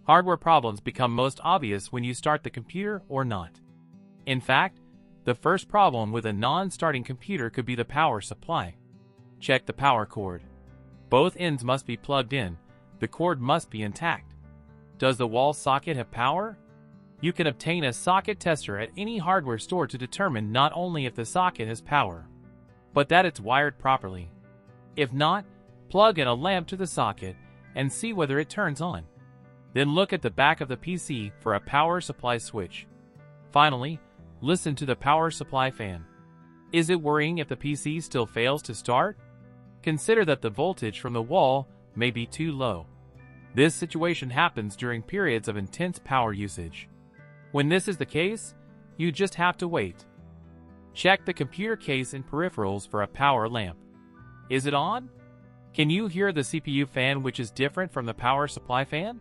Hardware problems become most obvious when you start the computer or not. In fact, the first problem with a non-starting computer could be the power supply. Check the power cord. Both ends must be plugged in. The cord must be intact. Does the wall socket have power? You can obtain a socket tester at any hardware store to determine not only if the socket has power, but that it's wired properly. If not, plug in a lamp to the socket and see whether it turns on. Then look at the back of the PC for a power supply switch. Finally, listen to the power supply fan. Is it worrying if the PC still fails to start? Consider that the voltage from the wall may be too low. This situation happens during periods of intense power usage. When this is the case, you just have to wait. Check the computer case and peripherals for a power lamp. Is it on? Can you hear the CPU fan, which is different from the power supply fan?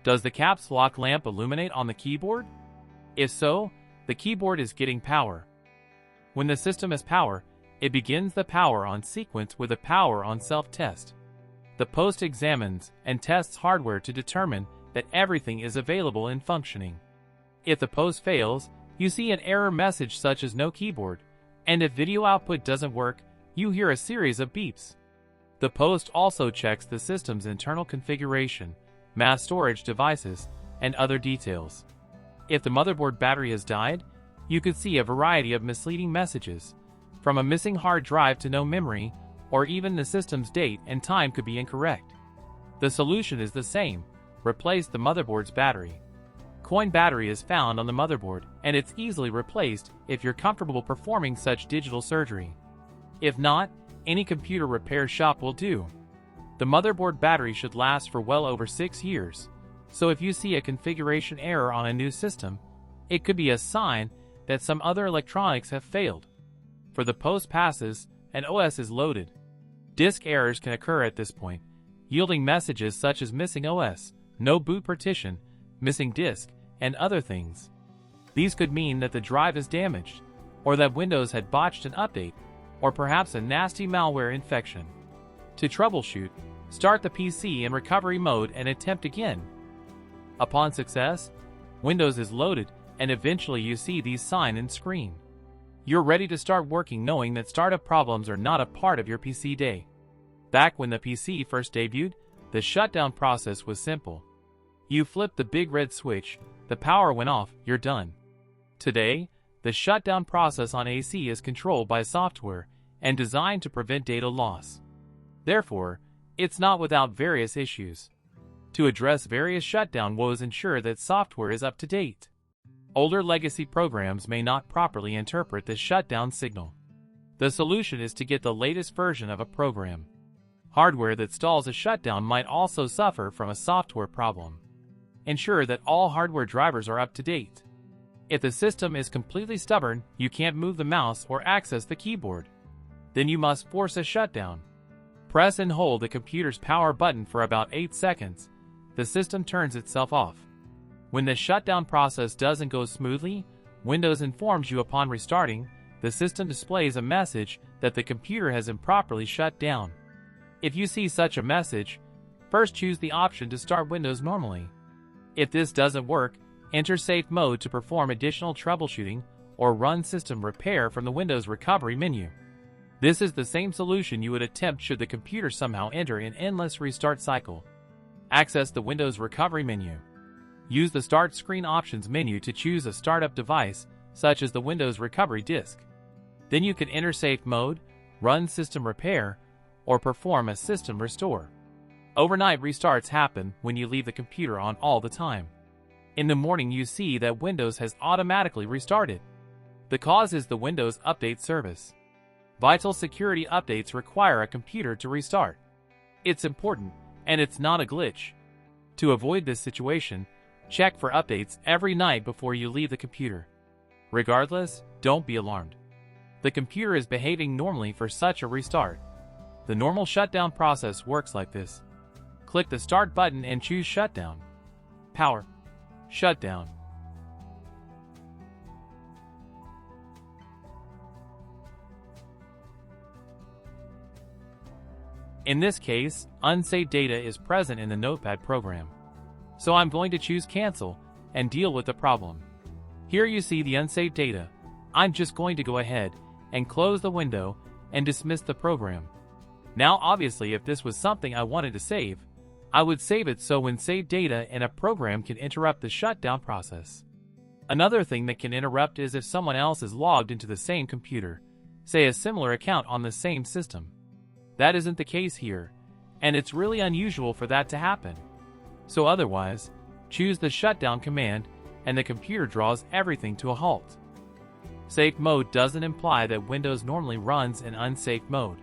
Does the caps lock lamp illuminate on the keyboard? If so, the keyboard is getting power. When the system has power, it begins the power on sequence with a power on self-test. The post examines and tests hardware to determine that everything is available and functioning. If the post fails, you see an error message such as no keyboard, and if video output doesn't work, you hear a series of beeps. The post also checks the system's internal configuration, mass storage devices, and other details. If the motherboard battery has died, you could see a variety of misleading messages, from a missing hard drive to no memory, or even the system's date and time could be incorrect. The solution is the same: replace the motherboard's battery. Coin battery is found on the motherboard, and it's easily replaced if you're comfortable performing such digital surgery. If not, any computer repair shop will do. The motherboard battery should last for well over 6 years, so if you see a configuration error on a new system, it could be a sign that some other electronics have failed. For the post passes, and OS is loaded. Disk errors can occur at this point, yielding messages such as missing OS, no boot partition, missing disk, and other things. These could mean that the drive is damaged, or that Windows had botched an update, or perhaps a nasty malware infection. To troubleshoot, start the PC in recovery mode and attempt again. Upon success, Windows is loaded, and eventually you see these sign and screen. You're ready to start working knowing that startup problems are not a part of your PC day. Back when the PC first debuted, the shutdown process was simple. You flipped the big red switch, the power went off, you're done. Today, the shutdown process on AC is controlled by software and designed to prevent data loss. Therefore, it's not without various issues. To address various shutdown woes, ensure that software is up to date. Older legacy programs may not properly interpret the shutdown signal. The solution is to get the latest version of a program. Hardware that stalls a shutdown might also suffer from a software problem. Ensure that all hardware drivers are up to date. If the system is completely stubborn, you can't move the mouse or access the keyboard, then you must force a shutdown. Press and hold the computer's power button for about 8 seconds. The system turns itself off. When the shutdown process doesn't go smoothly, Windows informs you upon restarting, the system displays a message that the computer has improperly shut down. If you see such a message, first choose the option to start Windows normally. If this doesn't work, enter safe mode to perform additional troubleshooting or run system repair from the Windows recovery menu. This is the same solution you would attempt should the computer somehow enter an endless restart cycle. Access the Windows recovery menu. Use the Start Screen Options menu to choose a startup device, such as the Windows recovery disk. Then you can enter safe mode, run system repair, or perform a system restore. Overnight restarts happen when you leave the computer on all the time. In the morning you see that Windows has automatically restarted. The cause is the Windows Update service. Vital security updates require a computer to restart. It's important, and it's not a glitch. To avoid this situation, check for updates every night before you leave the computer. Regardless, don't be alarmed. The computer is behaving normally for such a restart. The normal shutdown process works like this. Click the Start button and choose Shutdown. Power. Shutdown. In this case, unsaved data is present in the Notepad program. So I'm going to choose Cancel and deal with the problem. Here you see the unsaved data. I'm just going to go ahead and close the window and dismiss the program. Now obviously if this was something I wanted to save, I would save it so when saved data in a program can interrupt the shutdown process. Another thing that can interrupt is if someone else is logged into the same computer, say a similar account on the same system. That isn't the case here, and it's really unusual for that to happen. So otherwise, choose the shutdown command and the computer draws everything to a halt. Safe mode doesn't imply that Windows normally runs in unsafe mode.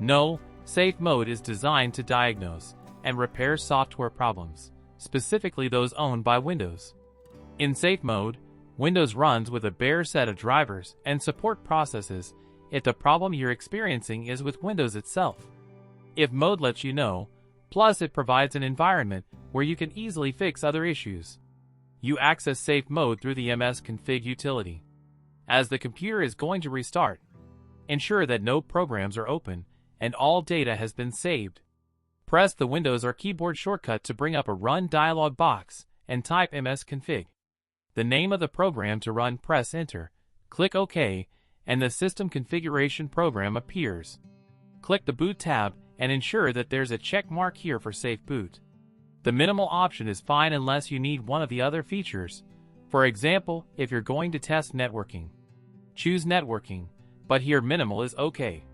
No, safe mode is designed to diagnose and repair software problems, specifically those owned by Windows. In safe mode, Windows runs with a bare set of drivers and support processes if the problem you're experiencing is with Windows itself. If mode lets you know, plus it provides an environment where you can easily fix other issues. You access safe mode through the msconfig utility. As the computer is going to restart, ensure that no programs are open and all data has been saved. Press the Windows or keyboard shortcut to bring up a Run dialog box and type msconfig. The name of the program to run, press Enter, click OK, and the System Configuration program appears. Click the Boot tab and ensure that there's a check mark here for Safe Boot. The minimal option is fine unless you need one of the other features. For example, if you're going to test networking, choose networking, but here minimal is OK.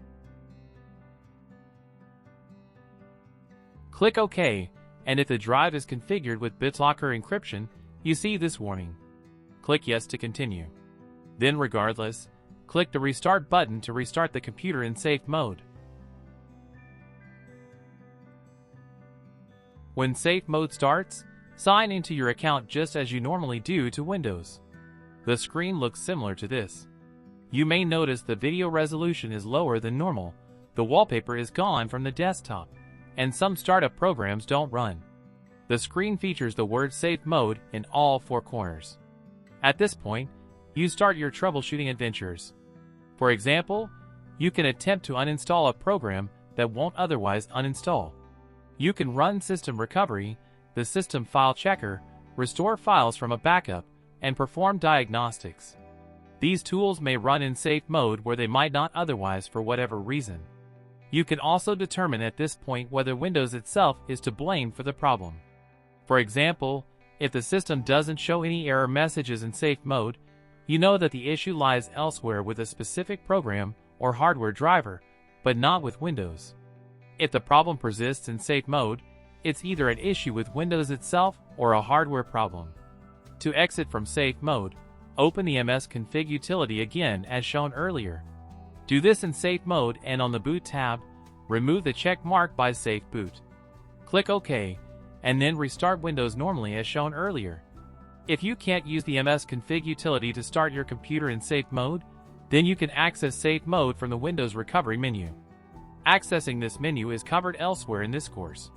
Click OK, and if the drive is configured with BitLocker encryption, you see this warning. Click Yes to continue. Then regardless, click the Restart button to restart the computer in safe mode. When safe mode starts, sign into your account just as you normally do to Windows. The screen looks similar to this. You may notice the video resolution is lower than normal, the wallpaper is gone from the desktop, and some startup programs don't run. The screen features the word Safe Mode in all four corners. At this point, you start your troubleshooting adventures. For example, you can attempt to uninstall a program that won't otherwise uninstall. You can run System Recovery, the System File Checker, restore files from a backup, and perform diagnostics. These tools may run in safe mode where they might not otherwise for whatever reason. You can also determine at this point whether Windows itself is to blame for the problem. For example, if the system doesn't show any error messages in safe mode, you know that the issue lies elsewhere with a specific program or hardware driver, but not with Windows. If the problem persists in safe mode, it's either an issue with Windows itself or a hardware problem. To exit from safe mode, open the msconfig utility again as shown earlier. Do this in safe mode and on the Boot tab, remove the check mark by Safe Boot. Click OK, and then restart Windows normally as shown earlier. If you can't use the msconfig utility to start your computer in safe mode, then you can access safe mode from the Windows Recovery menu. Accessing this menu is covered elsewhere in this course.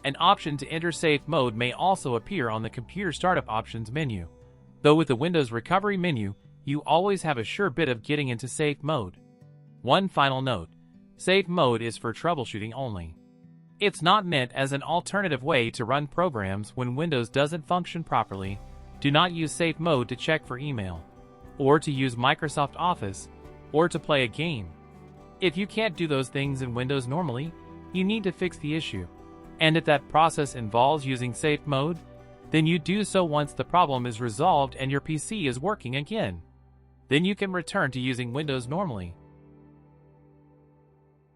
An option to enter safe mode may also appear on the Computer Startup Options menu, though with the Windows Recovery menu, you always have a sure bit of getting into safe mode. One final note, safe mode is for troubleshooting only. It's not meant as an alternative way to run programs when Windows doesn't function properly. Do not use safe mode to check for email, or to use Microsoft Office, or to play a game. If you can't do those things in Windows normally, you need to fix the issue. And if that process involves using safe mode, then you do so once the problem is resolved and your PC is working again. Then you can return to using Windows normally.